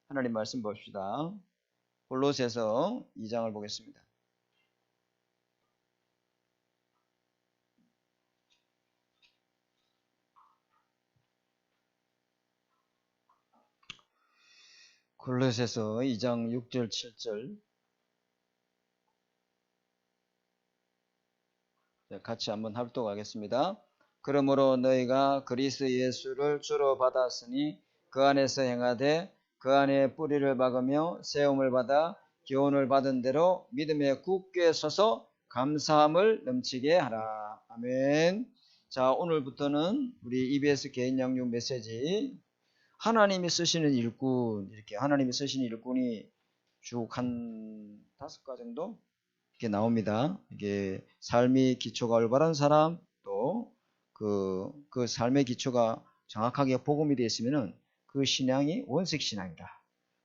하나님 말씀 봅시다. 골로새서 2장을 보겠습니다. 골로새서 2장 6절 7절 같이 한번 합독하겠습니다. 그러므로 너희가 그리스도 예수를 주로 받았으니 그 안에서 행하되 그 안에 뿌리를 박으며 세움을 받아 교훈을 받은 대로 믿음에 굳게 서서 감사함을 넘치게 하라. 아멘. 자, 오늘부터는 우리 EBS 개인 양육 메시지 하나님이 쓰시는 일꾼, 이렇게 하나님이 쓰시는 일꾼이 쭉 한 5가 정도 이렇게 나옵니다. 이게 삶의 기초가 올바른 사람, 또 그 삶의 기초가 정확하게 복음이 되어 있으면은 그 신앙이 원색 신앙이다.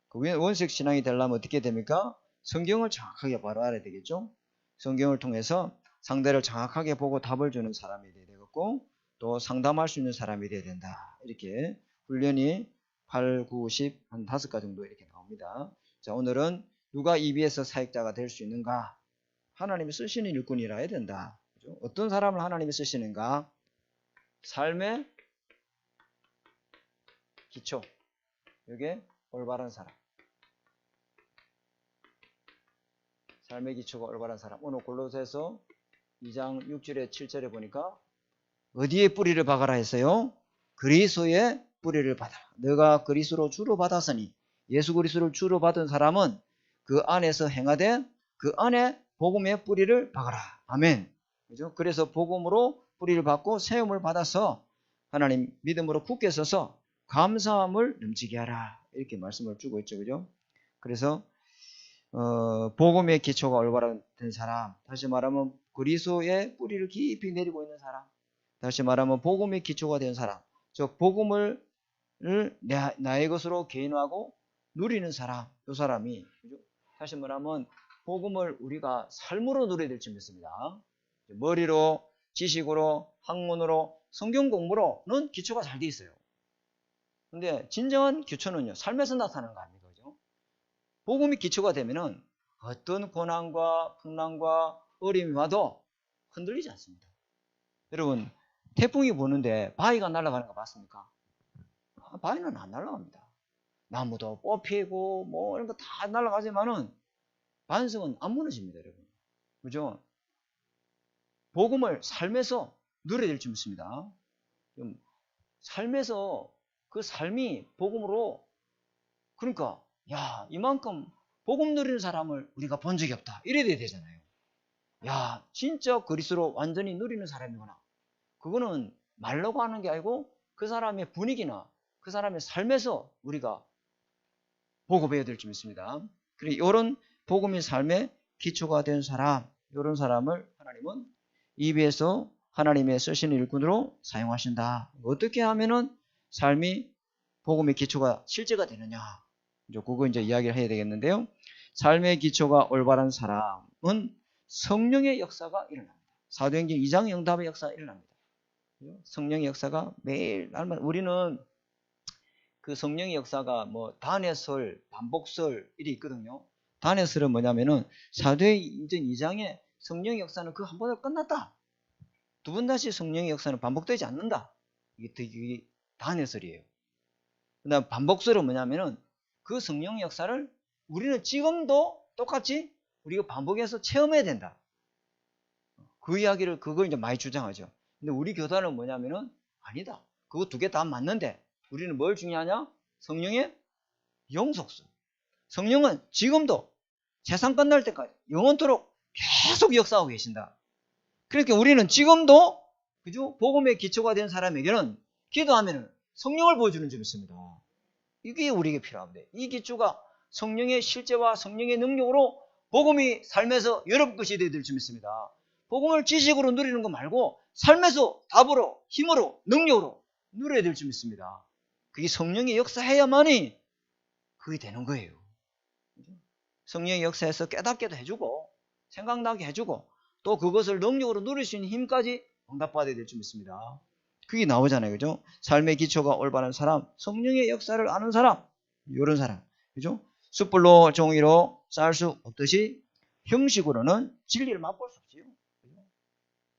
그 원색 신앙이 되려면 어떻게 됩니까? 성경을 정확하게 바로 알아야 되겠죠. 성경을 통해서 상대를 정확하게 보고 답을 주는 사람이 되어야 되겠고, 또 상담할 수 있는 사람이 되어야 된다. 이렇게 훈련이 8, 9, 10, 한 5가 정도 이렇게 나옵니다. 자, 오늘은 누가 EBS 사역자가 될 수 있는가? 하나님이 쓰시는 일꾼이라 해야 된다. 그죠? 어떤 사람을 하나님이 쓰시는가? 삶의 기초, 이게 올바른 사람. 삶의 기초가 올바른 사람. 오늘 골로새서 2장 6절에 7절에 보니까 어디에 뿌리를 박아라 했어요? 그리스도의 뿌리를 받아라. 너가 그리스도로 주로 받았으니, 예수 그리스도를 주로 받은 사람은 그 안에서 행하되 그 안에 복음의 뿌리를 박아라. 아멘. 그죠? 그래서 복음으로 뿌리를 받고 세움을 받아서 하나님 믿음으로 굳게 서서 감사함을 넘치게 하라. 이렇게 말씀을 주고 있죠. 그죠? 그래서 복음의 기초가 올바른 사람, 다시 말하면 그리스도의 뿌리를 깊이 내리고 있는 사람, 다시 말하면 복음의 기초가 된 사람, 즉 복음을 나의 것으로 개인화하고 누리는 사람, 이 사람이, 그죠? 다시 말하면 복음을 우리가 삶으로 누려야 될지 믿습니다. 머리로, 지식으로, 학문으로, 성경 공부로는 기초가 잘 돼 있어요. 근데 진정한 기초는요, 삶에서 나타나는 거 아닙니까? 그죠? 복음이 기초가 되면은 어떤 고난과 풍랑과 어려움이 와도 흔들리지 않습니다. 여러분, 태풍이 부는데 바위가 날아가는 거 봤습니까? 바위는 안 날아갑니다. 나무도 뽑히고 뭐 이런 거 다 날아가지만은 반석은 안 무너집니다, 여러분. 그죠? 복음을 삶에서 누려야 될지 믿습니다. 삶에서 그 삶이 복음으로, 그러니까 야, 이만큼 복음 누리는 사람을 우리가 본 적이 없다, 이래야 되잖아요. 야, 진짜 그리스도로 완전히 누리는 사람이구나. 그거는 말로고 하는 게 아니고 그 사람의 분위기나 그 사람의 삶에서 우리가 보고해야 될지 믿습니다. 그래, 이런 복음의 삶의 기초가 된 사람, 이런 사람을 하나님은 EBS 하나님의 쓰시는 일꾼으로 사용하신다. 어떻게 하면은 삶이 복음의 기초가 실제가 되느냐? 그거 이제 이야기를 해야 되겠는데요. 삶의 기초가 올바른 사람은 성령의 역사가 일어납니다. 사도행전 2장 영답의 역사가 일어납니다. 성령의 역사가 매일 날마다, 우리는 그 성령의 역사가 뭐 단해설, 반복설 이리 있거든요. 단해설은 뭐냐면은 사도행전 2장에 성령의 역사는 그 한 번에 끝났다. 두 번 다시 성령의 역사는 반복되지 않는다. 이게 단해설이에요. 그다음 반복설은 뭐냐면은 그 성령의 역사를 우리는 지금도 똑같이 우리가 반복해서 체험해야 된다. 그 이야기를, 그걸 이제 많이 주장하죠. 근데 우리 교단은 뭐냐면은 아니다. 그거 두 개 다 맞는데 우리는 뭘 중요하냐? 성령의 영속성. 성령은 지금도 세상 끝날 때까지 영원토록 계속 역사하고 계신다. 그러니까 우리는 지금도, 그죠? 복음의 기초가 된 사람에게는 기도하면은 성령을 보여주는 점이 있습니다. 이게 우리에게 필요합니다. 이 기초가 성령의 실제와 성령의 능력으로 복음이 삶에서 여러분 것이 되어야 될 점이 있습니다. 복음을 지식으로 누리는 거 말고 삶에서 답으로, 힘으로, 능력으로 누려야 될 점이 있습니다. 그게 성령의 역사해야만이 그게 되는 거예요. 성령의 역사에서 깨닫게도 해주고 생각나게 해주고 또 그것을 능력으로 누릴 수 있는 힘까지 응답받아야 될 줄 믿습니다. 그게 나오잖아요. 그죠? 삶의 기초가 올바른 사람, 성령의 역사를 아는 사람, 이런 사람. 그죠? 숯불로 종이로 쌓을 수 없듯이 형식으로는 진리를 맛볼 수 없지요.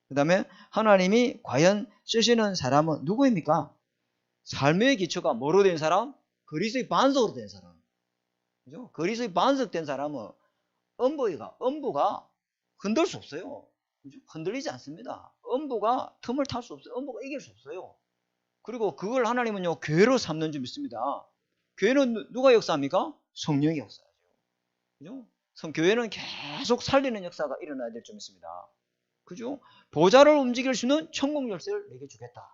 그 다음에 하나님이 과연 쓰시는 사람은 누구입니까? 삶의 기초가 뭐로 된 사람? 그리스도의 반석으로 된 사람. 그죠? 그리스도의 반석된 사람은 엄부가 흔들 수 없어요. 그죠? 흔들리지 않습니다. 엄부가 틈을 탈 수 없어요. 엄부가 이길 수 없어요. 그리고 그걸 하나님은요, 교회로 삼는 줄 믿습니다. 교회는 누가 역사합니까? 성령이 역사하죠. 그죠? 교회는 계속 살리는 역사가 일어나야 될 줄 믿습니다. 그죠? 보좌를 움직일 수 있는 천국 열쇠를 내게 주겠다.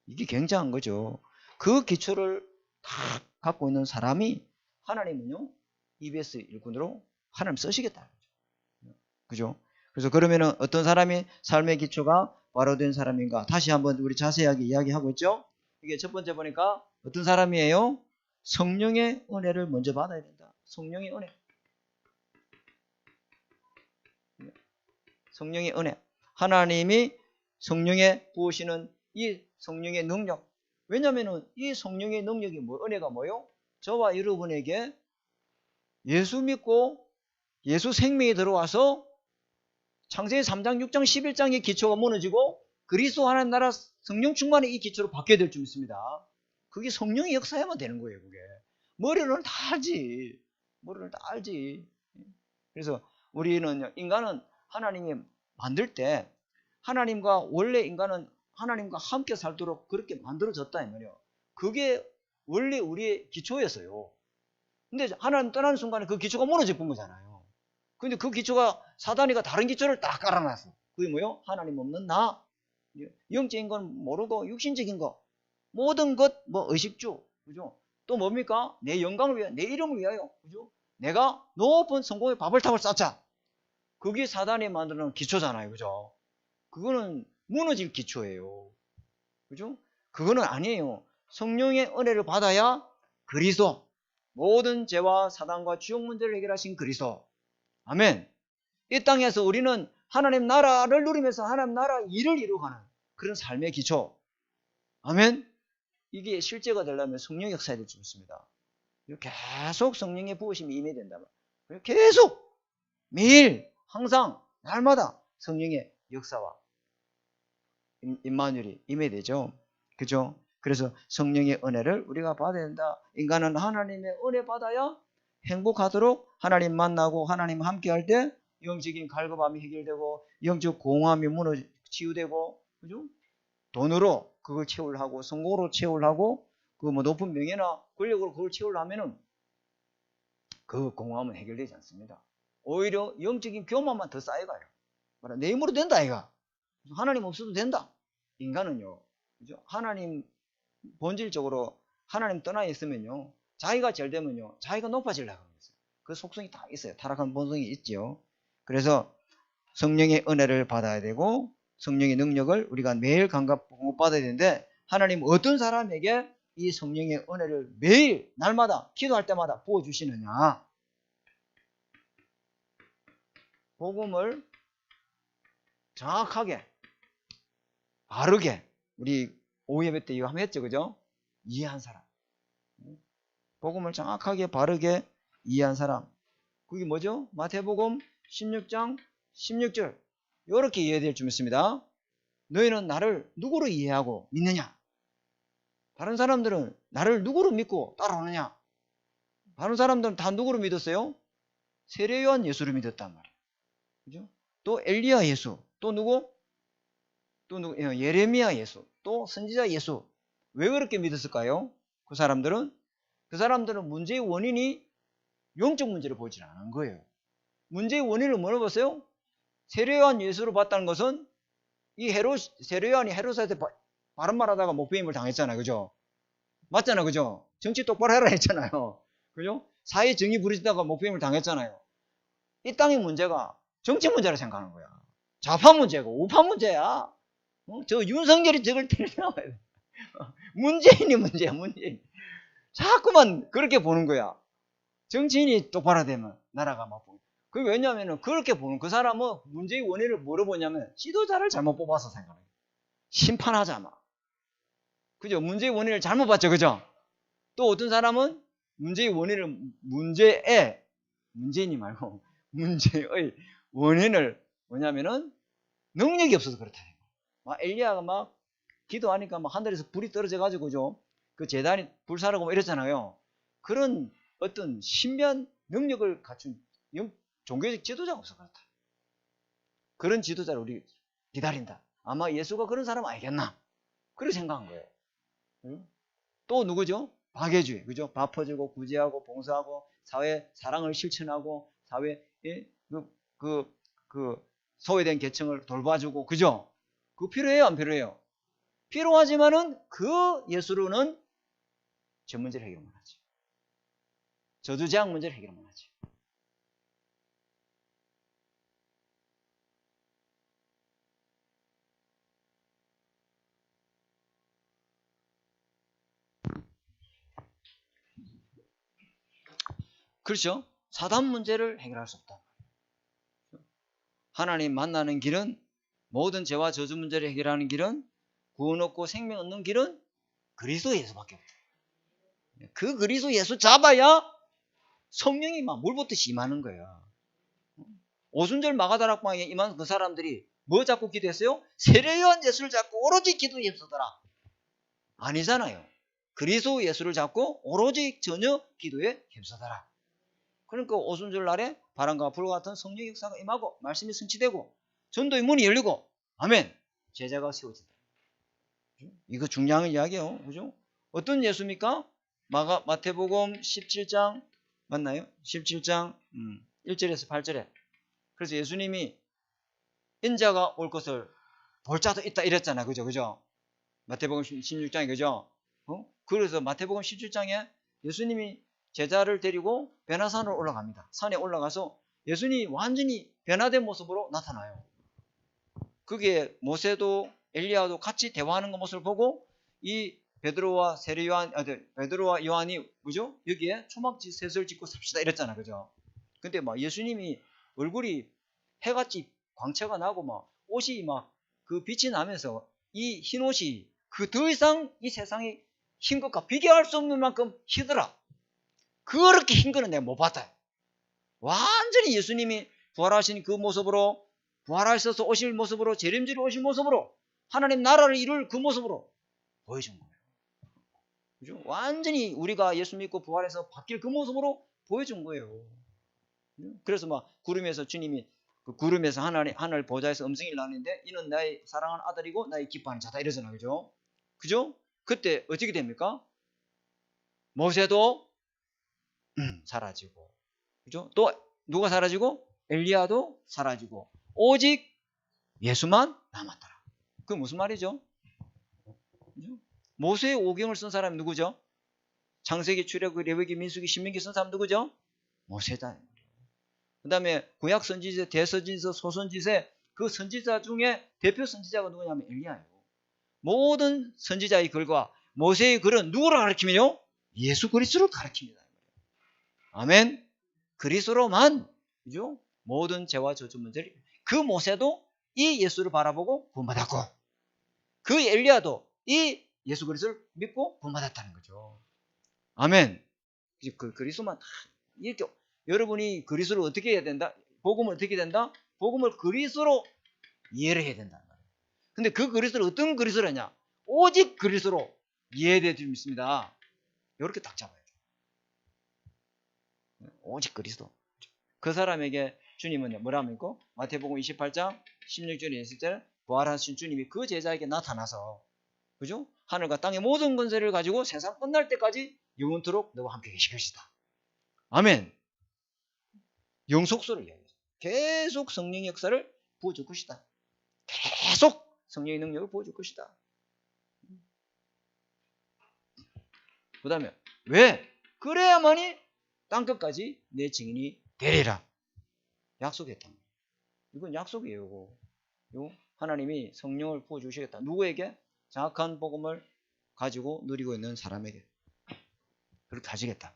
이게 굉장한 거죠. 그 기초를 다 갖고 있는 사람이 하나님은요, EBS 일꾼으로 하나님 쓰시겠다는 거죠. 그죠? 그래서 그러면은 어떤 사람이 삶의 기초가 바로 된 사람인가? 다시 한번 우리 자세하게 이야기하고 있죠? 이게 첫 번째 보니까 어떤 사람이에요? 성령의 은혜를 먼저 받아야 된다. 성령의 은혜. 성령의 은혜. 하나님이 성령에 부으시는 이 성령의 능력. 왜냐면은 이 성령의 능력이 은혜가 뭐요? 저와 여러분에게 예수 믿고 예수 생명이 들어와서 창세기 3장, 6장, 11장의 기초가 무너지고 그리스도 하나님 나라 성령 충만의 이 기초로 바뀌어야 될 줄 믿습니다. 그게 성령의 역사야만 되는 거예요, 그게. 머리로는 다 알지. 머리로는 다 알지. 그래서 우리는, 인간은 하나님이 만들 때 원래 인간은 하나님과 함께 살도록 그렇게 만들어졌다, 이 말이에요. 그게 원래 우리의 기초였어요. 근데 하나님 떠나는 순간에 그 기초가 무너져 본 거잖아요. 근데 그 기초가 사단이가 다른 기초를 딱 깔아놨어. 그게 뭐요? 하나님 없는 나. 영적인 건 모르고 육신적인 거. 모든 것, 의식주. 그죠? 또 뭡니까? 내 영광을 위하여, 내 이름을 위하여. 그죠? 내가 높은 성공의 바벨탑을 쌓자. 그게 사단이 만드는 기초잖아요. 그죠? 그거는 무너질 기초예요. 그죠? 그거는 아니에요. 성령의 은혜를 받아야 그리스도, 모든 죄와 사단과 지옥 문제를 해결하신 그리스도. 아멘. 이 땅에서 우리는 하나님 나라를 누리면서 하나님 나라 일을 이루어가는 그런 삶의 기초. 아멘. 이게 실제가 되려면 성령의 역사가 될 줄 믿습니다. 계속 성령의 부으심이 임해야 된다. 계속 매일 항상 날마다 성령의 역사와 임마누엘이 임해야 되죠. 그죠? 그래서 성령의 은혜를 우리가 받아야 된다. 인간은 하나님의 은혜 받아야 행복하도록 하나님 만나고 하나님 함께 할 때 영적인 갈급함이 해결되고 영적 공허함이 치유되고, 그죠? 돈으로 그걸 채우려고, 성공으로 채우려고, 높은 명예나 권력으로 그걸 채우려면은 그 공허함은 해결되지 않습니다. 오히려 영적인 교만만 더 쌓여가요. 내 힘으로 된다, 아이가. 하나님 없어도 된다. 인간은요, 그죠? 하나님, 본질적으로 하나님 떠나 있으면요, 자기가 잘 되면요, 자기가 높아지려고 하는 거예요. 그 속성이 다 있어요. 타락한 본성이 있지요. 그래서 성령의 은혜를 받아야 되고, 성령의 능력을 우리가 매일 공급받아야 되는데, 하나님 어떤 사람에게 이 성령의 은혜를 매일, 날마다, 기도할 때마다 부어주시느냐. 복음을 정확하게, 바르게, 우리 오예배 때 이거 한번 했죠, 그죠? 이해한 사람. 복음을 정확하게, 바르게 이해한 사람. 그게 뭐죠? 마태복음 16장 16절. 이렇게 이해될 줄 믿습니다. 너희는 나를 누구로 이해하고 믿느냐? 다른 사람들은 나를 누구로 믿고 따라오느냐? 다른 사람들은 다 누구로 믿었어요? 세례 요한 예수를 믿었단 말이에요. 그죠? 또 엘리야 예수. 또 누구? 예레미야 예수. 또 선지자 예수. 왜 그렇게 믿었을까요? 그 사람들은 문제의 원인이 영적 문제를 보지 않은 거예요. 문제의 원인을 뭐로 봤어요? 세례요한 예수로 봤다는 것은 이 세례요한이 헤롯한테 바른 말하다가 목배임을 당했잖아요. 그죠? 맞잖아요. 그죠? 정치 똑바로 해라 했잖아요. 그죠? 사회 정의 부리다가 목배임을 당했잖아요. 이 땅의 문제가 정치 문제라 생각하는 거야. 좌파 문제고 우파 문제야. 저 윤석열이 저걸 때려나와야 돼. 문재인이 문제야. 문재인. 자꾸만 그렇게 보는 거야. 정치인이 똑바로 되면 나라가 막 보여. 그게 왜냐면은 그렇게 보는, 그 사람은 문제의 원인을 뭐로 보냐면 지도자를 잘못 뽑아서 생각해요. 심판하자 막. 그죠? 문제의 원인을 잘못 봤죠. 그죠? 또 어떤 사람은 문제의 원인을 문제인이 말고 문제의 원인을 뭐냐면은 능력이 없어서 그렇다. 막 엘리야가 막 기도하니까 막 하늘에서 불이 떨어져 가지고죠. 그 제단이 불사르고 뭐 이랬잖아요. 그런 어떤 신비한 능력을 갖춘 종교적 지도자가 없어 그렇다. 그런 지도자를 우리 기다린다. 아마 예수가 그런 사람 아니겠나? 그렇게 생각한 거예요. 응? 또 누구죠? 박애주의, 그죠? 밥 퍼주고 구제하고 봉사하고 사회 사랑을 실천하고 사회에 그 소외된 계층을 돌봐주고, 그죠? 그거 필요해요, 안 필요해요? 필요하지만은 그 예수로는 전 문제를 해결 못하지. 저주재앙 문제를 해결 못하지. 그렇죠? 사단 문제를 해결할 수 없다. 하나님 만나는 길은, 모든 죄와 저주 문제를 해결하는 길은, 구원 얻고 생명 얻는 길은 그리스도 예수밖에 없다. 그 그리스도 예수 잡아야 성령이 막 물붓듯이 임하는 거야. 오순절 마가다락방에 임한 그 사람들이 뭐 잡고 기도했어요? 세례요한 예수를 잡고 오로지 기도에 힘쓰더라. 아니잖아요. 그리스도 예수를 잡고 오로지 전혀 기도에 힘쓰더라. 그러니까 오순절 날에 바람과 불과 같은 성령 역사가 임하고 말씀이 성취되고 전도의 문이 열리고, 아멘, 제자가 세워진다. 이거 중요한 이야기예요. 그죠? 어떤 예수입니까? 마태복음 17장 맞나요? 17장 1절에서 8절에. 그래서 예수님이 인자가 올 것을 볼 자도 있다 이랬잖아요. 그죠? 마태복음 16장에, 그죠? 그래서 마태복음 17장에 예수님이 제자를 데리고 변화산으로 올라갑니다. 산에 올라가서 예수님이 완전히 변화된 모습으로 나타나요. 그게 모세도 엘리야도 같이 대화하는 그 모습을 보고 이 베드로와 베드로와 요한이, 그죠? 여기에 초막지 셋을 짓고 삽시다 이랬잖아. 그죠? 근데 막 예수님이 얼굴이 해같이 광채가 나고 막 옷이 막 그 빛이 나면서 이 흰 옷이 그 더 이상 이 세상의 흰 것과 비교할 수 없는 만큼 희더라. 그렇게 흰 거는 내가 못 봤다. 완전히 예수님이 부활하신 그 모습으로, 부활하셔서 오실 모습으로, 재림지로 오실 모습으로, 하나님 나라를 이룰 그 모습으로 보여준 거예요. 그죠? 완전히 우리가 예수 믿고 부활해서 바뀔 그 모습으로 보여준 거예요. 그래서 막 구름에서 주님이 그 구름에서 하늘 보좌에서 음성이 나는데 이는 나의 사랑하는 아들이고 나의 기뻐하는 자다 이러잖아요. 그죠? 그죠? 그때 어떻게 됩니까? 모세도 사라지고, 그죠? 또 누가 사라지고? 엘리야도 사라지고 오직 예수만 남았더라. 그게 무슨 말이죠? 그죠? 모세의 오경을 쓴 사람이 누구죠? 창세기, 출애굽기, 레위기, 민수기, 신명기 쓴 사람 누구죠? 모세다. 그 다음에 구약 선지자, 대선지자, 소선지자, 그 선지자 중에 대표 선지자가 누구냐면 엘리야예요. 모든 선지자의 글과 모세의 글은 누구를 가르치며요? 예수 그리스도를 가르칩니다. 아멘. 그리스도로만, 그죠? 모든 죄와 저주 문제를, 그 모세도 이 예수를 바라보고 구원받았고, 그 엘리야도 이 예수 그리스도를 믿고 구원받았다는 거죠. 아멘. 그 그리스도만 이렇게, 여러분이 그리스도를 어떻게 해야 된다? 복음을 어떻게 된다? 복음을 그리스도로 이해를 해야 된다는 거예요. 근데 그 그리스도를 어떤 그리스도냐? 오직 그리스도로 이해될 수 있습니다. 이렇게 딱 잡아야 돼요. 오직 그리스도. 그 사람에게 주님은 뭐라 합니까? 마태복음 28장 16절에 있을 때 부활하신 주님이 그 제자에게 나타나서, 그죠? 하늘과 땅의 모든 권세를 가지고 세상 끝날 때까지 영원토록 너와 함께 계실 것이다. 아멘. 영속소를 이야기해요. 계속 성령의 역사를 부어줄 것이다. 계속 성령의 능력을 부어줄 것이다. 그 다음에 왜? 그래야만이 땅끝까지 내 증인이 되리라. 약속했다. 이건 약속이에요. 이거 하나님이 성령을 부어주시겠다. 누구에게? 정확한 복음을 가지고 누리고 있는 사람에게. 그렇게 하시겠다.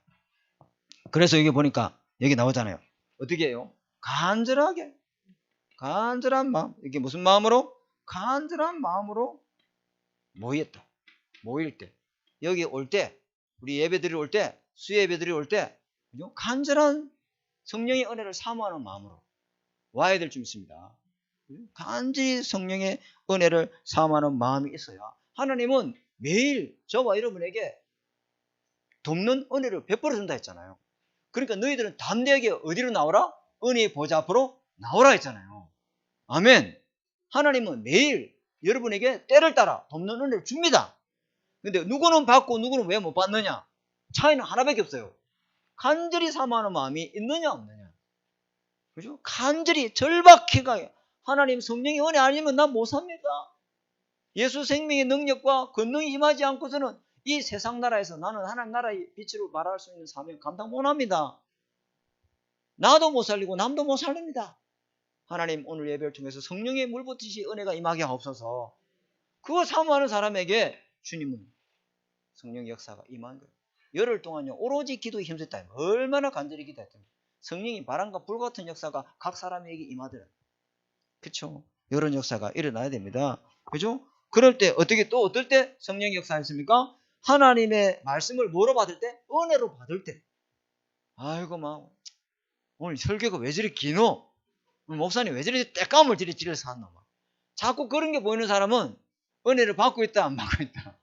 그래서 여기 보니까 여기 나오잖아요. 어떻게 해요? 간절한 마음. 이게 무슨 마음으로? 간절한 마음으로 모일 때. 여기 올 때, 우리 예배 드리러 올 때 수예배들이 올 때 간절한 성령의 은혜를 사모하는 마음으로 와야 될 줄 믿습니다. 간절히 성령의 은혜를 사모하는 마음이 있어야 하나님은 매일 저와 여러분에게 돕는 은혜를 베풀어 준다 했잖아요. 그러니까 너희들은 담대하게 어디로 나오라? 은혜의 보좌 앞으로 나오라 했잖아요. 아멘. 하나님은 매일 여러분에게 때를 따라 돕는 은혜를 줍니다. 근데 누구는 받고 누구는 왜 못 받느냐? 차이는 하나밖에 없어요. 간절히 사모하는 마음이 있느냐 없느냐. 그죠? 간절히 절박해가 하나님 성령의 은혜 아니면 난 못 삽니다. 예수 생명의 능력과 권능이 임하지 않고서는 이 세상 나라에서 나는 하나님 나라의 빛으로 말할 수 있는 사명 감당 못합니다. 나도 못 살리고 남도 못 살립니다. 하나님 오늘 예배를 통해서 성령의 물붓듯이 은혜가 임하게 하옵소서. 그거 사모하는 사람에게 주님은 성령 역사가 임한 거예요. 열흘 동안요 오로지 기도에 힘썼다. 얼마나 간절히 기도했던 성령이 바람과 불 같은 역사가 각 사람에게 임하더라. 그렇죠? 이런 역사가 일어나야 됩니다. 그죠? 그럴 때 어떻게 또 어떨 때 성령의 역사 있습니까? 하나님의 말씀을 뭐로 받을 때? 은혜로 받을 때. 아이고 막 오늘 설교가 왜 저리 기노? 목사님 왜 저리 떼감을 저리 찔러서 하노? 자꾸 그런 게 보이는 사람은 은혜를 받고 있다 안 받고 있다?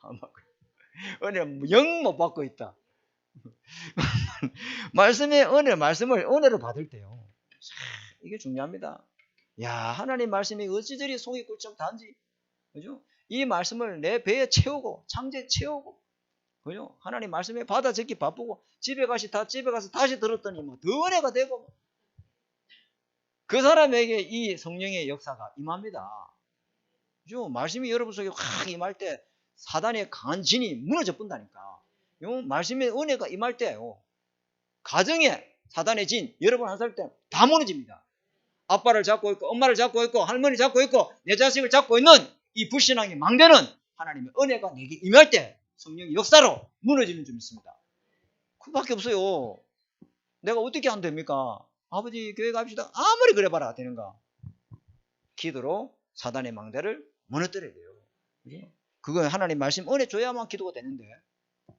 안 받고 있다. 은혜를 영 못 받고 있다. 말씀의 말씀을 은혜로 받을 때요. 이게 중요합니다. 야, 하나님 말씀이 어찌 저리 속이 꿀처럼 단지, 그죠? 이 말씀을 내 배에 채우고, 창제에 채우고, 그죠? 하나님 말씀에 받아 적기 바쁘고, 집에 가서 다시 들었더니 뭐 더 은혜가 되고, 그 사람에게 이 성령의 역사가 임합니다. 그죠? 말씀이 여러분 속에 확 임할 때, 사단의 강한 진이 무너져 본다니까. 말씀의 은혜가 임할 때요. 가정에 사단의 진, 여러분 한 살 때 다 무너집니다. 아빠를 잡고 있고, 엄마를 잡고 있고, 할머니 잡고 있고, 내 자식을 잡고 있는 이 불신앙의 망대는 하나님의 은혜가 내게 임할 때 성령의 역사로 무너지는 줄 믿습니다. 그밖에 없어요. 내가 어떻게 하면 됩니까? 아버지 교회 갑시다. 아무리 그래봐라 되는가? 기도로 사단의 망대를 무너뜨려야 돼요. 그거 하나님 말씀 은혜 줘야만 기도가 되는데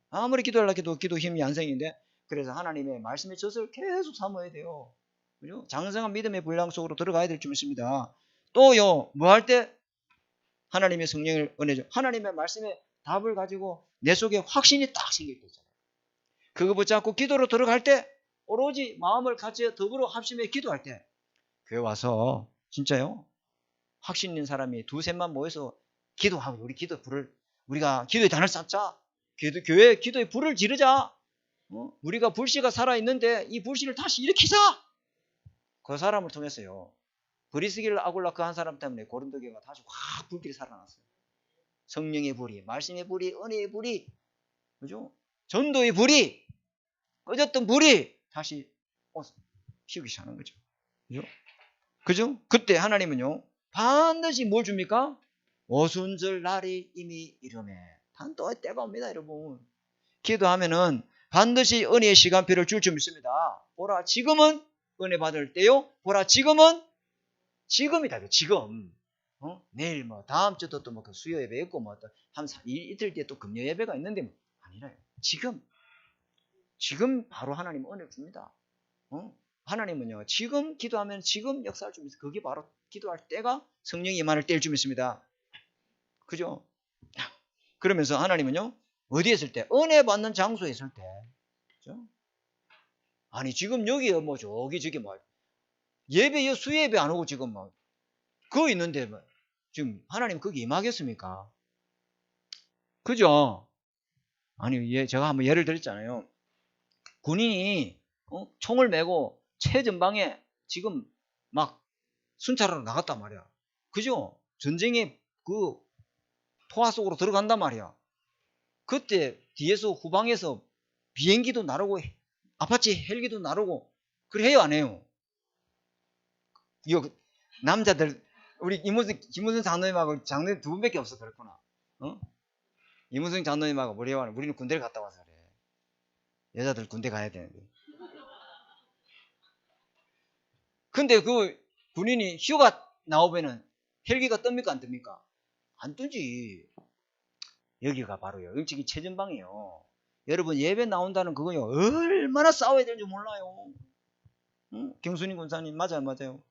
아무리 기도하려고 기도 힘이 안 생기는데 그래서 하나님의 말씀의 젖을 계속 삼아야 돼요. 그죠? 장성한 믿음의 분량 속으로 들어가야 될 줄 믿습니다. 또요, 뭐 할 때 하나님의 성령을 은혜죠. 하나님의 말씀의 답을 가지고 내 속에 확신이 딱 생길 때 있잖아요. 그거 붙잡고 기도로 들어갈 때 오로지 마음을 같이 더불어 합심해 기도할 때 교회 와서 진짜요. 확신 있는 사람이 두셋만 모여서 기도하고 우리가 기도의 단을 쌓자. 교회 기도의 불을 지르자. 우리가 불씨가 살아있는데 이 불씨를 다시 일으키자. 그 사람을 통해서요. 브리스길 아굴라 그 한 사람 때문에 고린도교회가 다시 확 불길이 살아났어요. 성령의 불이, 말씀의 불이, 은혜의 불이, 그죠? 전도의 불이, 꺼졌던 불이 다시 피우기 시작하는 거죠. 그죠? 그죠? 그때 하나님은요, 반드시 뭘 줍니까? 오순절 날이 이미 이르매. 또 때가 옵니다, 여러분. 기도하면은 반드시 은혜의 시간표를 줄 줄 믿습니다. 보라, 지금은 은혜 받을 때요. 보라, 지금이다. 지금. 내일 다음 주도 또 그 수요 예배 있고 이틀 뒤에 또 금요 예배가 있는데 아니라요. 지금 바로 하나님 은혜를 줍니다. 하나님은요. 지금 기도하면 지금 역사를 줍니다. 그게 바로 기도할 때가 성령이 임할 때일 줄 믿습니다. 그죠? 그러면서 하나님은요. 어디에 있을 때? 은혜 받는 장소에 있을 때. 그죠? 아니 지금 여기요 저기 예배요 수예배 안 오고 지금 그거 있는데 지금 하나님 거기 임하겠습니까? 그죠? 아니 제가 한번 예를 들었잖아요. 군인이 총을 메고 최전방에 지금 막 순찰하러 나갔단 말이야. 그죠? 전쟁의 그 포화 속으로 들어간단 말이야. 그때 뒤에서 후방에서 비행기도 나르고 아파치 헬기도 나르고 그래 해요 안 해요? 이거 남자들 우리 김무성 장로님하고 장로님 두 분밖에 없어 그렇구나. 이무성 장로님하고 우리는 군대를 갔다 와서 그래. 여자들 군대 가야 되는데. 근데 그 군인이 휴가 나오면은 헬기가 뜹니까 안 뜹니까? 안 뜨지. 여기가 바로요. 일찍이 최전방이에요. 여러분 예배 나온다는 그거요 얼마나 싸워야 되는지 몰라요. 응? 경순이 군사님 맞아요.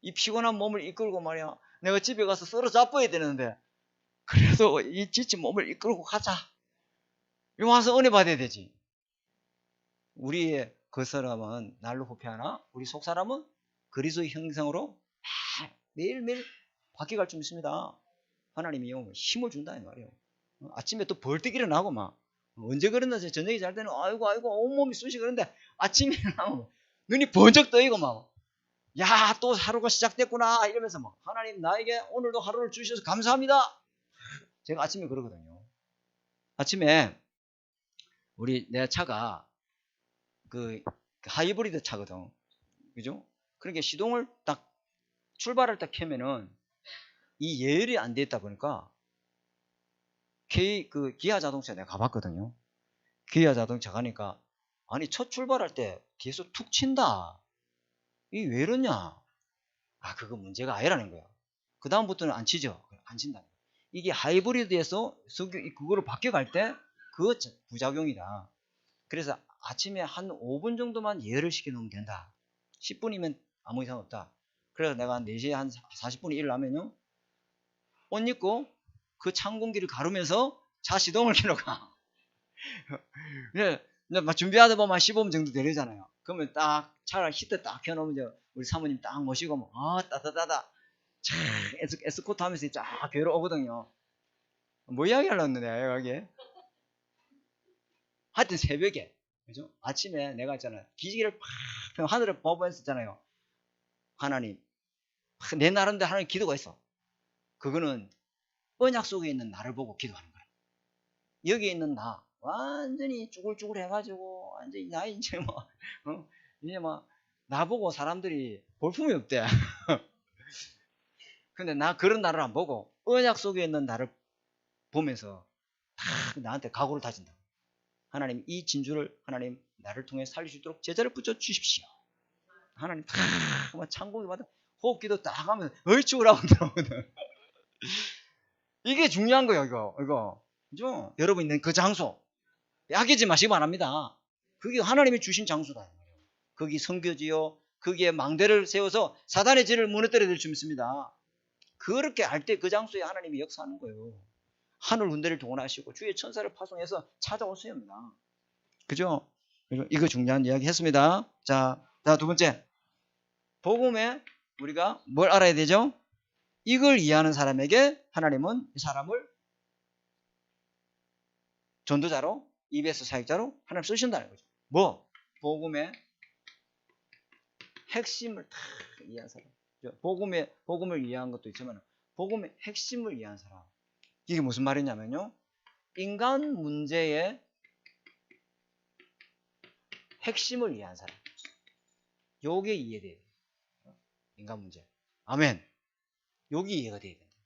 이 피곤한 몸을 이끌고 말이야 내가 집에 가서 썰어 잡아야 되는데 그래도 이 지친 몸을 이끌고 가자. 이 와서 은혜 받아야 되지. 우리의 그 사람은 날로 후패하나 우리 속 사람은 그리스도의 형상으로 매일매일 바뀌어갈 줄 믿습니다. 하나님이 힘을 준다 이 말이에요. 아침에 또 벌떡 일어나고 막 언제 그랬나 저녁에 잘 때는 아이고 온몸이 쑤시 그런데 아침에 일어나면 눈이 번쩍 떠이고 막 야 또 하루가 시작됐구나 이러면서 막 하나님 나에게 오늘도 하루를 주셔서 감사합니다. 제가 아침에 그러거든요. 아침에 내 차가 그 하이브리드 차거든. 그죠? 그러니까 시동을 딱 출발을 딱 켜면은 이 예열이 안 돼 있다 보니까 기아 자동차 내가 가봤거든요. 기아 자동차 가니까 아니 첫 출발할 때 뒤에서 툭 친다. 이게 왜 이러냐? 아 그거 문제가 아니라는 거야. 그 다음부터는 안 치죠. 안 친다. 이게 하이브리드에서 그거로 바뀌어갈 때 그 부작용이다. 그래서 아침에 한 5분 정도만 예열을 시켜놓으면 된다. 10분이면 아무 이상 없다. 그래서 내가 한 4시에 한 40분에 일어나면요. 옷 입고 그 찬 공기를 가르면서 차 시동을 켜놓가. 막 준비하다 보면 15분 정도 되잖아요. 그러면 딱 차를 히터 딱 켜놓으면 우리 사모님 딱 모시고 따다다다 참 에스코트 하면서 쫙 괴로우거든요. 뭐 이야기 하려고 했는데 여기 하여튼 새벽에 그죠? 아침에 내가 있잖아요. 기지개를 팍 하늘을 보면서 있잖아요. 하나님 내 나름대로 하나님 기도가 있어. 그거는 언약 속에 있는 나를 보고 기도하는 거야. 여기 있는 나 완전히 쭈글쭈글 해가지고 완전히 나 이제 이제 나보고 사람들이 볼품이 없대. 근데 나 그런 나를 안 보고 언약 속에 있는 나를 보면서 다 나한테 각오를 다진다. 하나님 이 진주를 하나님 나를 통해 살릴 수 있도록 제자를 붙여 주십시오. 하나님 다 창공이 받아 호흡기도 딱 하면 얼추라고 들어오거든. 이게 중요한 거예요. 이거 그죠? 여러분 있는 그 장소 약해지 마시기 바랍니다. 그게 하나님이 주신 장소다. 거기 성교지요. 거기에 망대를 세워서 사단의 질을 무너뜨려야 될 줄 믿습니다. 그렇게 할 때 그 장소에 하나님이 역사하는 거예요. 하늘 군대를 동원하시고 주의 천사를 파송해서 찾아오셔야 합니다. 그죠? 이거 중요한 이야기 했습니다. 자, 두 번째. 복음에 우리가 뭘 알아야 되죠? 이걸 이해하는 사람에게 하나님은 이 사람을 전도자로, EBS 사역자로 하나님 쓰신다는 거죠. 복음의 핵심을 다 이해한 사람. 복음을 이해한 것도 있지만 복음의 핵심을 이해한 사람. 이게 무슨 말이냐면요. 인간 문제의 핵심을 이해한 사람. 요게 이해돼야 돼요. 인간 문제. 아멘. 여기 이해가 돼야 된다.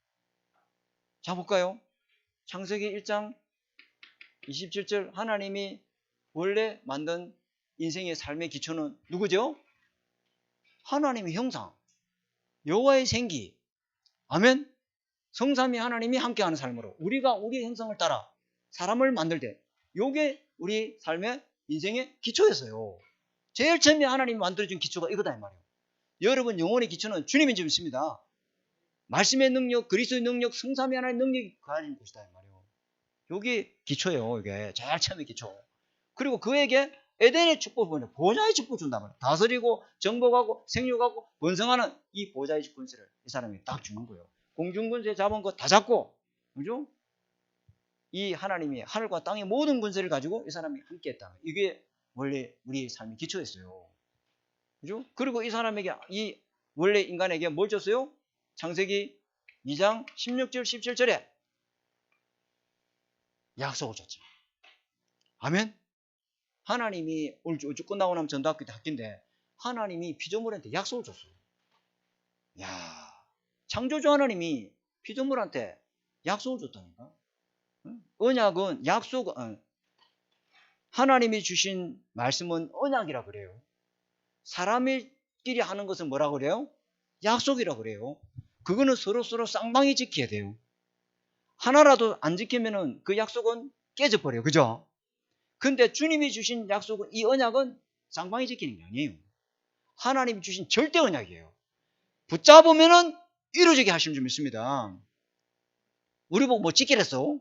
자, 볼까요? 창세기 1장 27절 하나님이 원래 만든 인생의 삶의 기초는 누구죠? 하나님의 형상. 여호와의 생기. 아멘. 성삼위 하나님이 함께하는 삶으로 우리가 우리의 형상을 따라 사람을 만들 때 요게 우리 삶의 인생의 기초였어요. 제일 처음에 하나님이 만들어준 기초가 이거다 이 말이에요. 여러분 영혼의 기초는 주님인 줄 믿습니다. 말씀의 능력, 그리스도의 능력, 성삼위 하나님의 능력이 가진 곳이다 이 말이에요. 요게 기초예요. 이게 제일 처음의 기초. 그리고 그에게 에덴의 축복을 보좌의 축복 준단 말이에요. 다스리고 정복하고 생육하고 번성하는 이 보좌의 권세를 이 사람이 딱 주는 거예요. 공중권세 잡은 거 다 잡고, 그죠? 이 하나님이 하늘과 땅의 모든 권세를 가지고 이 사람이 함께 했다. 이게 원래 우리의 삶의 기초였어요. 그죠? 그리고 이 사람에게, 이 원래 인간에게 뭘 줬어요? 창세기 2장 16절, 17절에 약속을 줬죠. 아멘? 하나님이 오늘 쭉 끝나고 나면 전도학교 때 학기인데 하나님이 피조물한테 약속을 줬어요. 야, 창조주 하나님이 피조물한테 약속을 줬다니까. 언약은 하나님이 주신 말씀은 언약이라 그래요. 사람끼리 하는 것은 뭐라 그래요? 약속이라 그래요. 그거는 서로 쌍방이 지켜야 돼요. 하나라도 안 지키면은 그 약속은 깨져버려요. 그죠? 근데 주님이 주신 약속은, 이 언약은 쌍방이 지키는 게 아니에요. 하나님이 주신 절대 언약이에요. 붙잡으면은 이루어지게 하시는 줄 믿습니다. 우리 보고 못 지키랬어?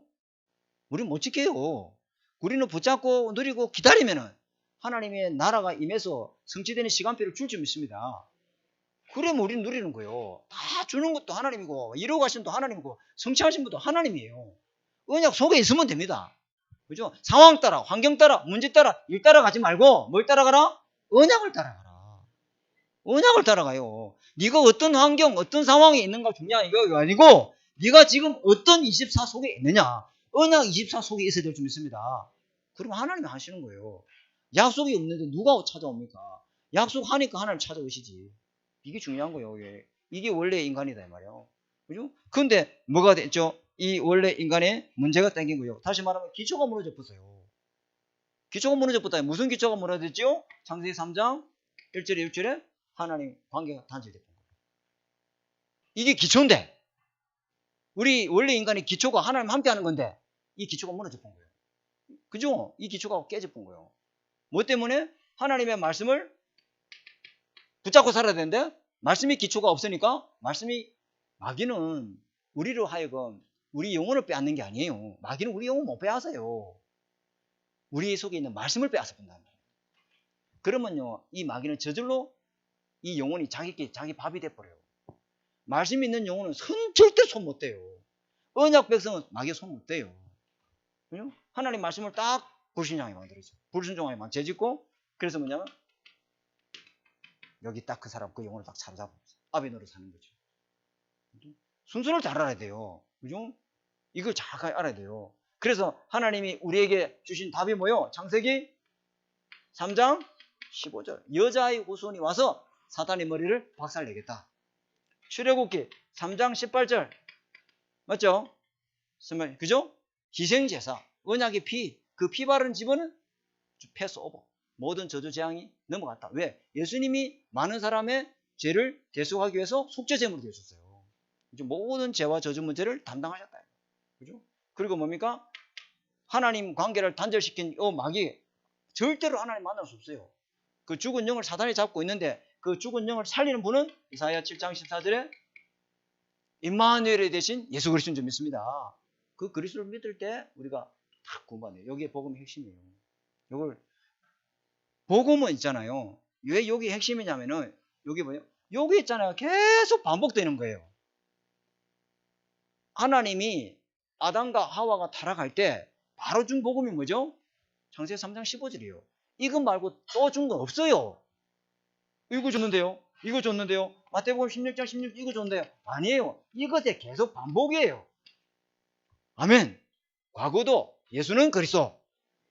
우리 못 지켜요. 우리는 붙잡고 누리고 기다리면은 하나님의 나라가 임해서 성취되는 시간표를 줄 줄 믿습니다. 그러면 우리는 누리는 거예요. 다 주는 것도 하나님이고, 이루어 가신 것도 하나님이고, 성취하신 것도 하나님이에요. 언약 속에 있으면 됩니다. 그죠? 상황 따라, 환경 따라, 문제 따라, 일 따라 가지 말고 뭘 따라가라? 언약을 따라가라. 언약을 따라가요. 네가 어떤 환경, 어떤 상황에 있는가 중요한 게 아니고, 네가 지금 어떤 24 속에 있느냐. 언약 24 속에 있어야 될 줄 믿습니다. 그러면 하나님이 하시는 거예요. 약속이 없는데 누가 찾아옵니까? 약속하니까 하나님 찾아오시지. 이게 중요한 거예요. 이게 원래 인간이다 이 말이에요. 그죠? 근데 뭐가 됐죠? 이 원래 인간의 문제가 생긴 거예요. 다시 말하면 기초가 무너져 버렸어요. 기초가 무너져 버렸다. 무슨 기초가 무너졌죠? 창세기 3장 1절에 6절에 하나님 관계가 단절됐던 거예요. 이게 기초인데, 우리 원래 인간의 기초가 하나님 함께 하는 건데 이 기초가 무너져 본 거예요. 그죠? 이 기초가 깨져 본 거예요. 뭐 때문에? 하나님의 말씀을 붙잡고 살아야 되는데 말씀이 기초가 없으니까, 마귀는 우리로 하여금 우리 영혼을 빼앗는 게 아니에요. 마귀는 우리 영혼 못 빼앗아요. 우리 속에 있는 말씀을 빼앗아 본다는 거예요. 그러면요, 이 마귀는 저절로 이 영혼이 자기 밥이 돼버려요. 말씀 있는 영혼은 절대 손 못 대요. 언약 백성은 마귀 손 못 대요. 그죠? 하나님 말씀을 딱 불신앙하게 만들어줘. 불순종하게 막 죄짓고, 그래서 뭐냐면 여기 딱 그 사람, 그 영혼을 딱 사로잡고 아비 노릇 사는 거죠. 순서를 잘 알아야 돼요. 그죠? 이걸 잘 알아야 돼요. 그래서 하나님이 우리에게 주신 답이 뭐예요? 창세기 3장 15절. 여자의 후손이 와서 사탄의 머리를 박살내겠다. 출애굽기 3장 18절. 맞죠? 그죠? 희생제사, 언약의 피, 그 피 바른 집은 패스오버. 모든 저주 재앙이 넘어갔다. 왜? 예수님이 많은 사람의 죄를 대속하기 위해서 속죄제물이 되셨어요. 모든 죄와 저주 문제를 담당하셨다. 그죠? 그리고 뭡니까? 하나님 관계를 단절시킨 마귀, 절대로 하나님 만날 수 없어요. 그 죽은 영을 사단이 잡고 있는데 그 죽은 영을 살리는 분은 이사야 7장 14절에 임마누엘이 되신 예수 그리스도인 줄 믿습니다. 그 그리스도를 믿을 때 우리가 딱 구원받아요. 여기에 복음의 핵심이에요. 이걸 복음은 있잖아요. 왜 여기 핵심이냐면은 여기 뭐예요? 여기 있잖아요. 계속 반복되는 거예요. 하나님이 아담과 하와가 타락할 때 바로 준 복음이 뭐죠? 창세기 3장 15절이에요. 이거 말고 또 준 거 없어요. 이거 줬는데요. 이거 줬는데요. 마태복음 16장 16 이거 줬는데요. 아니에요. 이것에 계속 반복이에요. 아멘. 과거도 예수는 그리스도,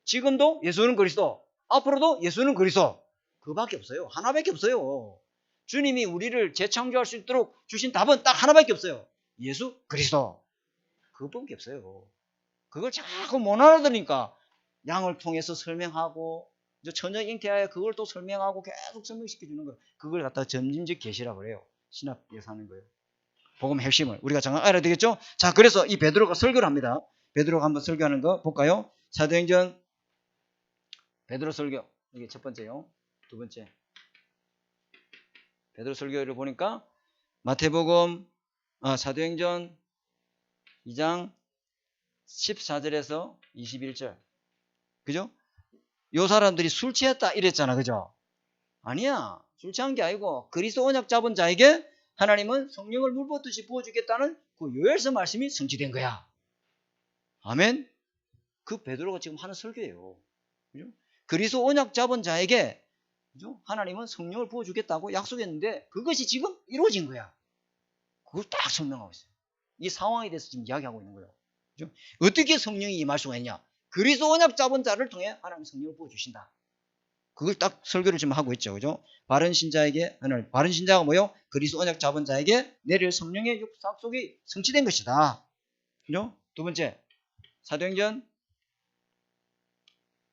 지금도 예수는 그리스도, 앞으로도 예수는 그리스도. 그밖에 없어요. 하나밖에 없어요. 주님이 우리를 재창조할 수 있도록 주신 답은 딱 하나밖에 없어요. 예수 그리스도. 그것밖에 없어요. 그걸 자꾸 못 알아들으니까 양을 통해서 설명하고 천여 잉태하여 그걸 또 설명하고 계속 설명시켜 주는 거예요. 그걸 갖다가 점진적 계시라고 그래요. 신학에서 하는 거예요. 복음 핵심을 우리가 정확히 알아야 되겠죠? 자, 그래서 이 베드로가 설교를 합니다. 베드로가 한번 설교하는 거 볼까요? 사도행전 베드로 설교, 이게 첫 번째요. 두 번째 베드로 설교를 보니까 마태복음 사도행전 2장 14절에서 21절. 그죠? 요 사람들이 술 취했다 이랬잖아. 그죠? 아니야. 술 취한 게 아니고 그리스도 언약 잡은 자에게 하나님은 성령을 물 붓듯이 부어주겠다는 그 요엘서 말씀이 성취된 거야. 아멘. 그 베드로가 지금 하는 설교예요. 그죠? 그리스도 언약 잡은 자에게, 그죠? 하나님은 성령을 부어주겠다고 약속했는데 그것이 지금 이루어진 거야. 그걸 딱 설명하고 있어요. 이 상황에 대해서 지금 이야기하고 있는 거예요. 그죠? 어떻게 성령이 임할 수가 있냐? 그리스도 언약 잡은 자를 통해 하나님 성령을 부어주신다. 그걸 딱 설교를 지금 하고 있죠. 그죠? 바른 신자에게, 바른 신자가 뭐요? 그리스도 언약 잡은 자에게 내릴 성령의 약속이 성취된 것이다. 그죠? 두 번째, 사도행전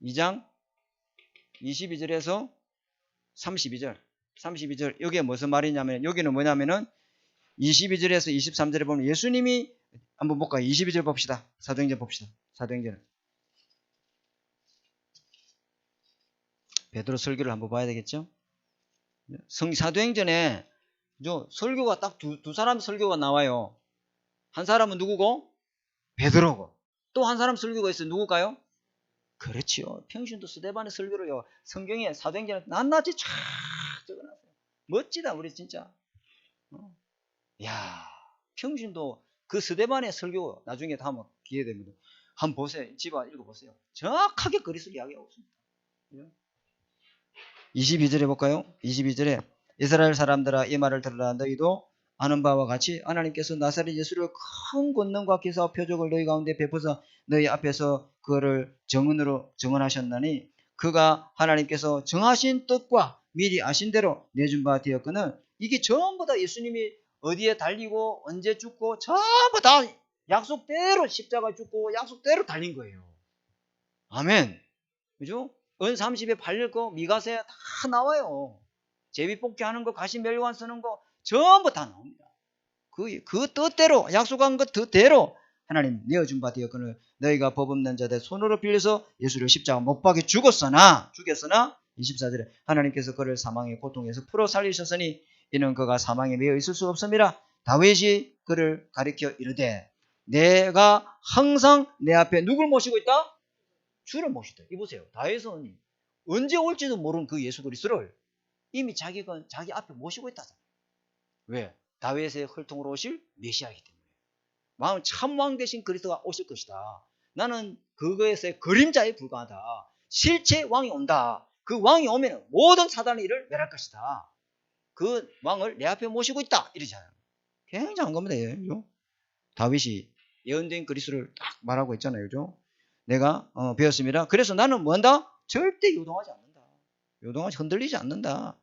2장 22절에서 32절. 32절. 여기에 무슨 말이냐면, 여기는 뭐냐면은 22절에서 23절에 보면 예수님이 한번 볼까요? 22절 봅시다. 사도행전 봅시다. 사도행전. 베드로 설교를 한번 봐야 되겠죠? 사도행전에 설교가 딱 두 사람 설교가 나와요. 한 사람은 누구고? 베드로고. 또 한 사람 설교가 있어요. 누굴까요? 그렇지요. 평신도 스데반의 설교를요. 성경에 사도행전에 낱낱이 쫙 적어놨어요. 멋지다 우리 진짜. 야, 평신도 그 스데반의 설교 나중에 한번 기회 되면 한번 보세요. 집안 읽어보세요. 정확하게 그리스도를 이야기하고 있습니다. 22절에 볼까요? 22절에 이스라엘 사람들아 이 말을 들으라. 너희도 아는 바와 같이 하나님께서 나사렛 예수를 큰 권능과 기사와 표적을 너희 가운데 베푸서 너희 앞에서 그를 정언하셨나니 그가 하나님께서 정하신 뜻과 미리 아신 대로 내준 바 되었거늘. 이게 전부 다 예수님이 어디에 달리고 언제 죽고 전부 다 약속대로 십자가 죽고 약속대로 달린 거예요. 아멘. 그죠? 은 30에 팔릴 거 미가세 다 나와요. 제비뽑기 하는 거, 가시 멸관 쓰는 거 전부 다 나옵니다. 그 뜻대로 약속한 것 뜻대로 하나님 내어준 바 되었거늘 너희가 법 없는 자들 손으로 빌려서 예수를 십자가 못 박에 죽였으나 24절에 하나님께서 그를 사망의 고통에서 풀어 살리셨으니 이는 그가 사망에 매여 있을 수 없음이라. 다윗이 그를 가리켜 이르되 내가 항상 내 앞에 누굴 모시고 있다? 주를 모시다. 이보세요. 다윗은 언제 올지도 모르는 그 예수 그리스도를 이미 자기가 자기 앞에 모시고 있다잖아요. 왜? 다윗의 혈통으로 오실 메시아이기 때문에. 마음 참왕 대신 그리스도가 오실 것이다. 나는 그거에서의 그림자에 불과하다. 실제 왕이 온다. 그 왕이 오면 모든 사단의 일을 멸할 것이다. 그 왕을 내 앞에 모시고 있다. 이러잖아요. 굉장한 겁니다. 그죠? 다윗이 예언된 그리스도를 딱 말하고 있잖아요. 그죠? 내가 배웠습니다. 그래서 나는 뭐한다? 절대 요동하지 않는다. 요동하지 흔들리지 않는다.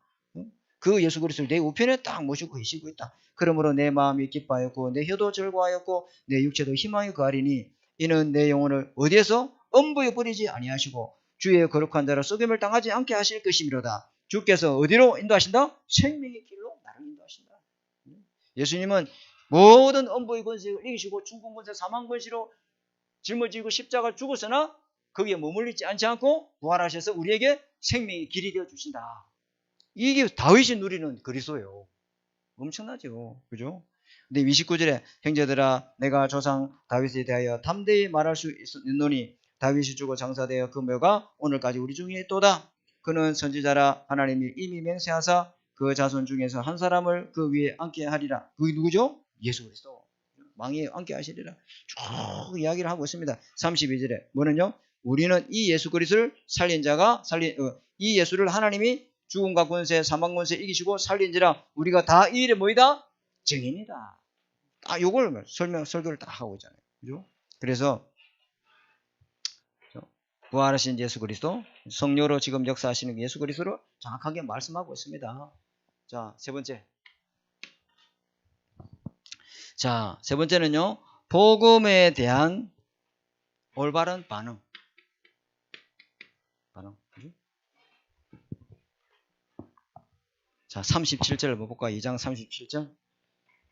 그 예수 그리스도를 내 우편에 딱 모시고 계시고 있다. 그러므로 내 마음이 기뻐하였고 내 혀도 즐거워하였고 내 육체도 희망이 거하리니 이는 내 영혼을 어디에서 엄부에 버리지 아니하시고 주의 거룩한 자로 속임을 당하지 않게 하실 것이미로다. 주께서 어디로 인도하신다? 생명의 길로 나를 인도하신다. 예수님은 모든 엄부의 권세를 이기시고 죽은 권세 사망 권세로 짊어지고 십자가를 죽었으나 거기에 머물리지 않지 않고 부활하셔서 우리에게 생명의 길이 되어 주신다. 이게 다윗이 누리는 그리스도예요. 엄청나죠. 그죠? 근데 29절에 형제들아 내가 조상 다윗에 대하여 담대히 말할 수 있노니 다윗이 죽어 장사되어 그 묘가 오늘까지 우리 중에 있도다. 그는 선지자라 하나님이 이미 맹세하사 그 자손 중에서 한 사람을 그 위에 앉게 하리라. 그게 누구죠? 예수 그리스도. 왕위에 앉게 하시리라. 쭉 이야기를 하고 있습니다. 32절에 뭐는요? 우리는 이 예수 그리스도를 살린 자가 이 예수를 하나님이 죽음과 권세 사망 권세 이기시고 살린지라 우리가 다 이 일에 뭐이다? 증인이다. 딱 요걸 설교를 딱 하고 있잖아요. 그죠? 그래서 부활하신 예수 그리스도, 성령으로 지금 역사하시는 예수 그리스도를 정확하게 말씀하고 있습니다. 자, 세 번째. 자, 세 번째는요. 복음에 대한 올바른 반응. 그죠? 자, 37절 볼까요? 2장 37절.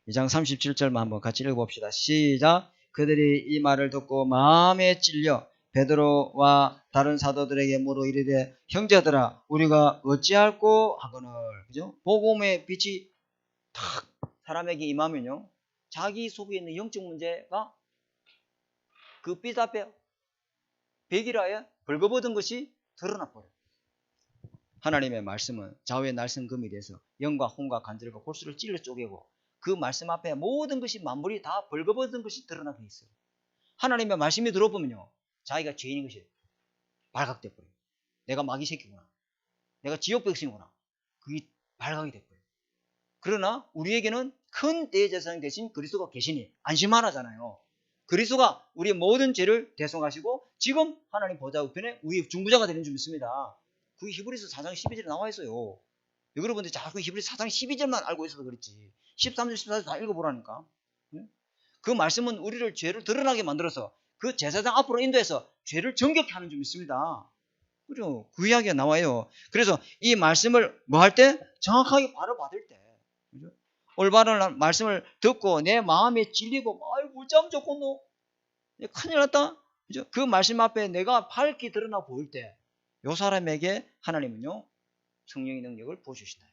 2장 37절만 한번 같이 읽어봅시다. 시작. 그들이 이 말을 듣고 마음에 찔려 베드로와 다른 사도들에게 물어 이르되 형제들아 우리가 어찌할꼬 하거늘. 그죠? 복음의 빛이 탁 사람에게 임하면요. 자기 속에 있는 영적 문제가 그 빛 앞에 백일하에 벌거벗은 것이 드러나 버려요. 하나님의 말씀은 좌우의 날성금이 돼서 영과 혼과 간절과 골수를 찔러 쪼개고 그 말씀 앞에 모든 것이 만물이 다 벌거벗은 것이 드러나게 있어요. 하나님의 말씀이 들어보면요. 자기가 죄인인 것이 발각돼 버려요. 내가 마귀 새끼구나. 내가 지옥 백성이구나. 그게 발각이 돼 버려요. 그러나 우리에게는 큰 대제사장 대신 그리스도가 계시니 안심하라잖아요. 그리스도가 우리의 모든 죄를 대속하시고 지금 하나님 보좌 우편에 우리의 중보자가 되는 줄 믿습니다. 그게 히브리서 4장 12절에 나와 있어요. 여러분들 자꾸 히브리서 4장 12절만 알고 있어서 그렇지 13절 14절 다 읽어보라니까. 그 말씀은 우리를 죄를 드러나게 만들어서 그 제사장 앞으로 인도해서 죄를 정결케 하는 줄 믿습니다. 그죠? 그 이야기가 나와요. 그래서 이 말씀을 뭐 할 때? 정확하게 바로 받을 때. 그죠? 올바른 말씀을 듣고 내 마음에 찔리고 아이고 참 좋고 너 큰일 났다. 그죠? 그 말씀 앞에 내가 밝게 드러나 보일 때 요 사람에게 하나님은요 성령의 능력을 부어주신다.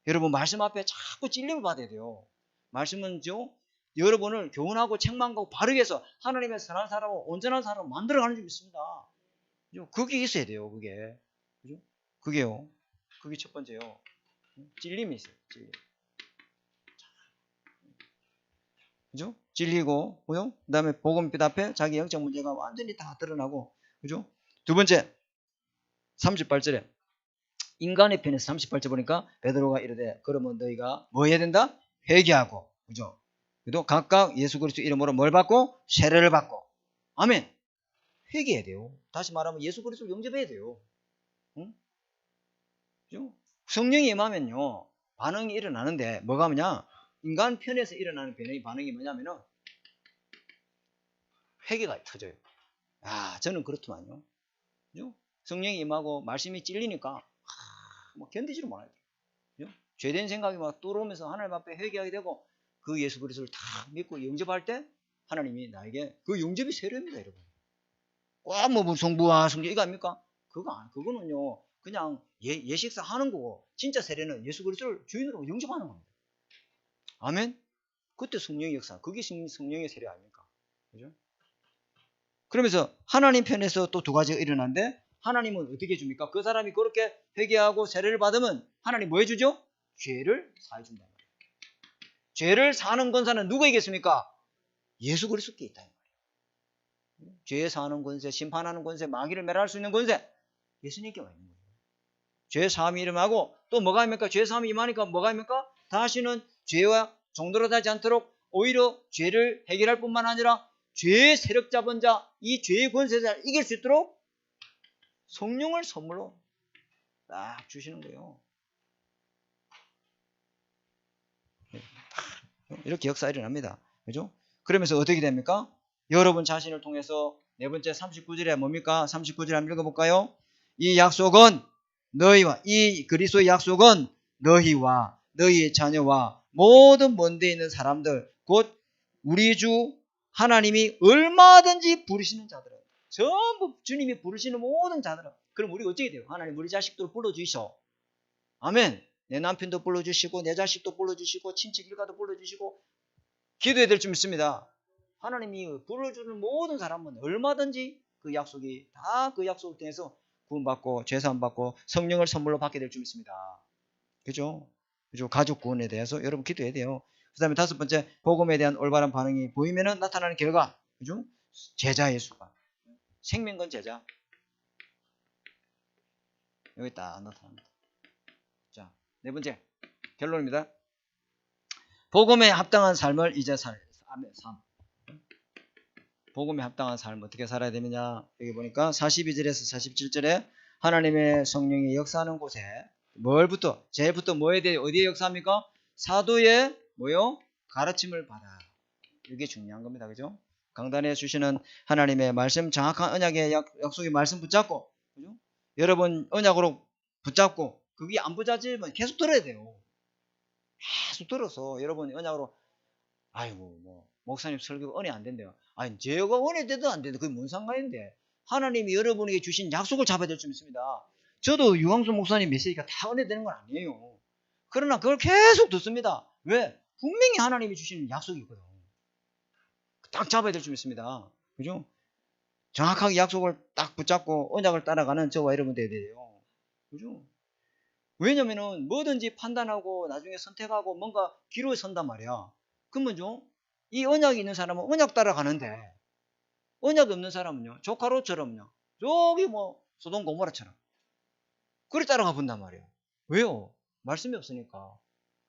여러분 말씀 앞에 자꾸 찔림을 받아야 돼요. 말씀은요 여러분을 교훈하고 책망하고 바르게 해서 하나님의 선한 사람하고 온전한 사람을 만들어가는 줄 믿습니다. 그게 있어야 돼요. 그게 그죠? 그게요. 그게 첫 번째요. 찔림이 있어요. 찔림. 그죠? 찔리고, 그죠? 그 다음에 복음빛 앞에 자기 영적 문제가 완전히 다 드러나고, 그죠? 두 번째, 38절에, 인간의 편에서 38절 보니까, 베드로가 이르되, 그러면 너희가 뭐 해야 된다? 회개하고, 그죠? 그래도 각각 예수 그리스도 이름으로 뭘 받고? 세례를 받고. 아멘! 회개해야 돼요. 다시 말하면 예수 그리스도를 영접해야 돼요. 응? 그죠? 성령이 임하면요, 반응이 일어나는데, 뭐가 뭐냐? 인간 편에서 일어나는 반응이 뭐냐면은, 회개가 터져요. 아, 저는 그렇더만요. 그죠? 성령이 임하고 말씀이 찔리니까 뭐 견디지를 못해요. 그죠? 죄된 생각이 막 들어오면서 하나님 앞에 회개하게 되고 그 예수 그리스도를 다 믿고 영접할 때 하나님이 나에게 그 영접이 세례입니다, 여러분. 꼭 뭐 성부와 성령 이거 아닙니까? 그거는요 그냥 예식사 하는 거고 진짜 세례는 예수 그리스도를 주인으로 영접하는 겁니다. 아멘. 그때 성령의 역사, 그게 성령의 세례 아닙니까? 그죠? 그러면서 하나님 편에서 또 두 가지가 일어나는데 하나님은 어떻게 해줍니까? 그 사람이 그렇게 회개하고 세례를 받으면 하나님 뭐 해주죠? 죄를 사해준다. 죄를 사는 권세는 누구에게있습니까? 예수 그리스도께 있다. 죄 사하는 권세, 심판하는 권세, 마귀를 멸할 수 있는 권세 예수님께 와 있는 거예요. 죄 사함이 임하고 또 뭐가 입니까? 죄 사함이 임하니까 뭐가 입니까? 다시는 죄와 정도로 하지 않도록 오히려 죄를 해결할 뿐만 아니라 죄의 세력 잡은 자, 이 죄의 권세자를 이길 수 있도록 성령을 선물로 딱 주시는 거예요. 이렇게 역사 일어납니다. 그죠? 그러면서 어떻게 됩니까? 여러분 자신을 통해서 네 번째 39절에 뭡니까? 39절 한번 읽어볼까요? 이 약속은 너희와 이 그리스도의 약속은 너희와 너희의 자녀와 모든 먼데 있는 사람들 곧 우리 주 하나님이 얼마든지 부르시는 자들은 전부 주님이 부르시는 모든 자들은 그럼 우리가 어떻게 돼요? 하나님 우리 자식들 불러주시오. 아멘. 내 남편도 불러주시고 내 자식도 불러주시고 친척 일가도 불러주시고 기도해야 될 줄 믿습니다. 하나님이 불러주는 모든 사람은 얼마든지 그 약속이 다 그 약속을 통해서 구원받고 죄사함 받고 성령을 선물로 받게 될 줄 믿습니다. 그죠? 그죠? 가족 구원에 대해서 여러분 기도해야 돼요. 그 다음에 다섯 번째 복음에 대한 올바른 반응이 보이면은 나타나는 결과 그죠? 제자의 수가 생명건 제자 여기 딱 나타납니다. 자, 네 번째 결론입니다. 복음에 합당한 삶을 이제 삶. 복음에 합당한 삶 어떻게 살아야 되느냐 여기 보니까 42절에서 47절에 하나님의 성령이 역사하는 곳에 뭘부터 제일부터 뭐에 대해 어디에 역사합니까? 사도의 뭐요? 가르침을 받아. 이게 중요한 겁니다. 그죠? 강단에 주시는 하나님의 말씀 정확한 언약의 약속의 말씀 붙잡고 그죠? 여러분 언약으로 붙잡고 그게 안 붙잡지면 계속 들어야 돼요. 계속 들어서 여러분 언약으로 아이고 뭐 목사님 설교가 은혜 안 된대요. 아니 제가 은혜 돼도 안 되는데 그게 뭔 상관인데 하나님이 여러분에게 주신 약속을 잡아야 될 줄 믿습니다. 저도 유광수 목사님 메시지가 다 은혜 되는 건 아니에요. 그러나 그걸 계속 듣습니다. 왜? 분명히 하나님이 주시는 약속이 있거든. 딱 잡아야 될 줄 믿습니다. 그죠? 정확하게 약속을 딱 붙잡고 언약을 따라가는 저와 여러분 돼야 돼요. 그죠? 왜냐면은 뭐든지 판단하고 나중에 선택하고 뭔가 기로에 선단 말이야. 그러면요, 이 언약이 있는 사람은 언약 따라가는데 언약이 없는 사람은요, 조카로처럼요, 저기 뭐 소돔 고모라처럼 그래 따라가 본단 말이에요. 왜요? 말씀이 없으니까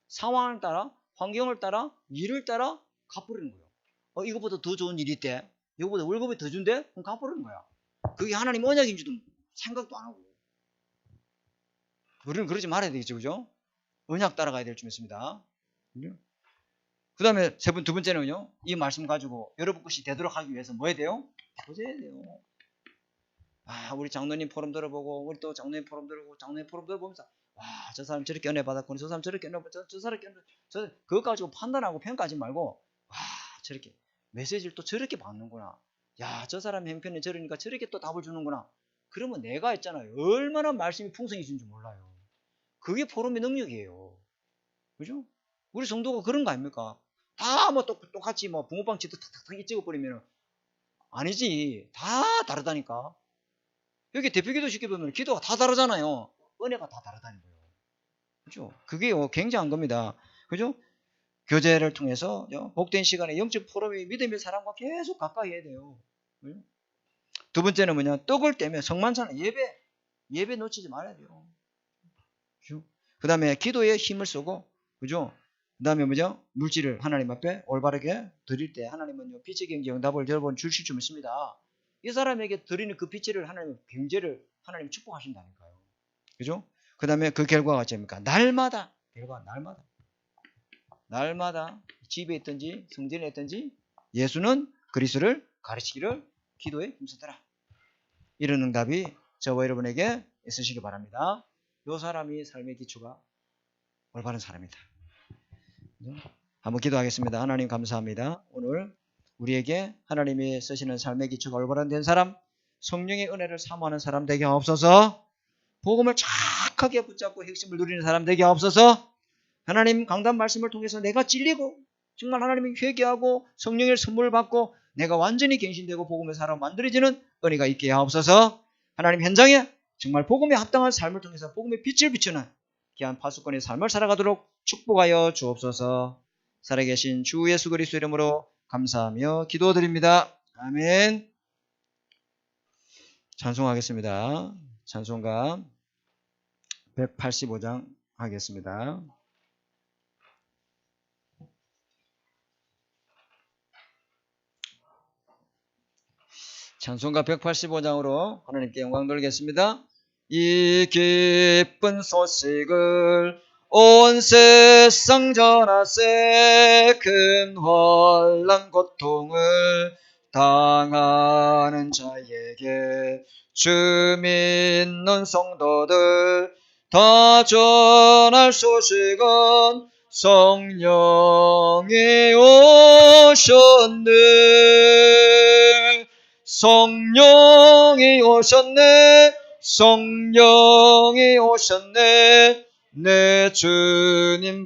상황을 따라 환경을 따라 일을 따라 갚으려는 거예요. 이거보다 더 좋은 일이 있대. 이거보다 월급이 더 준대? 그럼 갚으려는 거야. 그게 하나님 언약인지도 생각도 안 하고. 우리는 그러지 말아야 되겠죠, 그죠? 언약 따라가야 될 줄 믿습니다. 그 다음에 두 번째는요, 이 말씀 가지고 여러분 것이 되도록 하기 위해서 뭐 해야 돼요? 도전해야 돼요. 우리 장로님 포럼 들어보고, 우리 또 장로님 포럼 들어보고, 장로님 포럼 들어보면서, 저 사람 저렇게 은혜 받았거니, 저 사람 저렇게 은혜 받았거니, 저 사람 그거 가지고 판단하고 평가하지 말고, 저렇게, 메시지를 또 저렇게 받는구나. 저 사람 형편이 저러니까 저렇게 또 답을 주는구나. 그러면 내가 있잖아요. 얼마나 말씀이 풍성해진지 몰라요. 그게 포럼의 능력이에요. 그죠? 우리 성도가 그런 거 아닙니까? 다 뭐 똑같이 뭐 붕어빵 치듯 탁탁탁 찍어버리면 아니지. 다 다르다니까. 여기 대표기도 시켜보면 기도가 다 다르잖아요. 은혜가 다 다르다는 거예요. 그죠? 그게요, 굉장한 겁니다. 그죠? 교제를 통해서 복된 시간에 영적 포럼이 믿음의 사람과 계속 가까이 해야 돼요. 그죠? 두 번째는 뭐냐? 떡을 떼면 성만찬은 예배 놓치지 말아야 돼요. 그죠? 그 다음에 기도에 힘을 쓰고, 그죠? 그 다음에 뭐죠? 물질을 하나님 앞에 올바르게 드릴 때 하나님은 빛의 경제 응답을 여러분 주실 줄 믿습니다. 이 사람에게 드리는 그 빛을 하나님 경제를 하나님 축복하신다니까요. 그죠? 그 다음에 그 결과가 어찌합니까? 날마다 집에 있든지 성전에 있든지 예수는 그리스도를 가르치기를 기도에 힘쓰더라. 이런 응답이 저와 여러분에게 있으시기 바랍니다. 이 사람이 삶의 기초가 올바른 사람이다. 한번 기도하겠습니다. 하나님 감사합니다. 오늘 우리에게 하나님이 쓰시는 삶의 기초가 올바른 된 사람, 성령의 은혜를 사모하는 사람 되게 하옵소서. 복음을 착하게 붙잡고 핵심을 누리는 사람 되게 하옵소서. 하나님 강단 말씀을 통해서 내가 찔리고 정말 하나님이 회개하고 성령의 선물을 받고 내가 완전히 갱신되고 복음의 사람 만들어지는 은혜가 있게 하옵소서. 하나님 현장에 정말 복음에 합당한 삶을 통해서 복음의 빛을 비추는 귀한 파수꾼의 삶을 살아가도록 축복하여 주옵소서. 살아계신 주 예수 그리스도 이름으로 감사하며 기도드립니다. 아멘. 찬송하겠습니다. 찬송가 185장 하겠습니다. 찬송가 185장으로 하나님께 영광 돌리겠습니다. 이 기쁜 소식을 온 세상 전하세. 큰 환난 고통을 당하는 자에게 주 믿는 성도들 다 전할 소식은 성령이 오셨네. 성령이 오셨네. 성령이 오셨네. 내 주님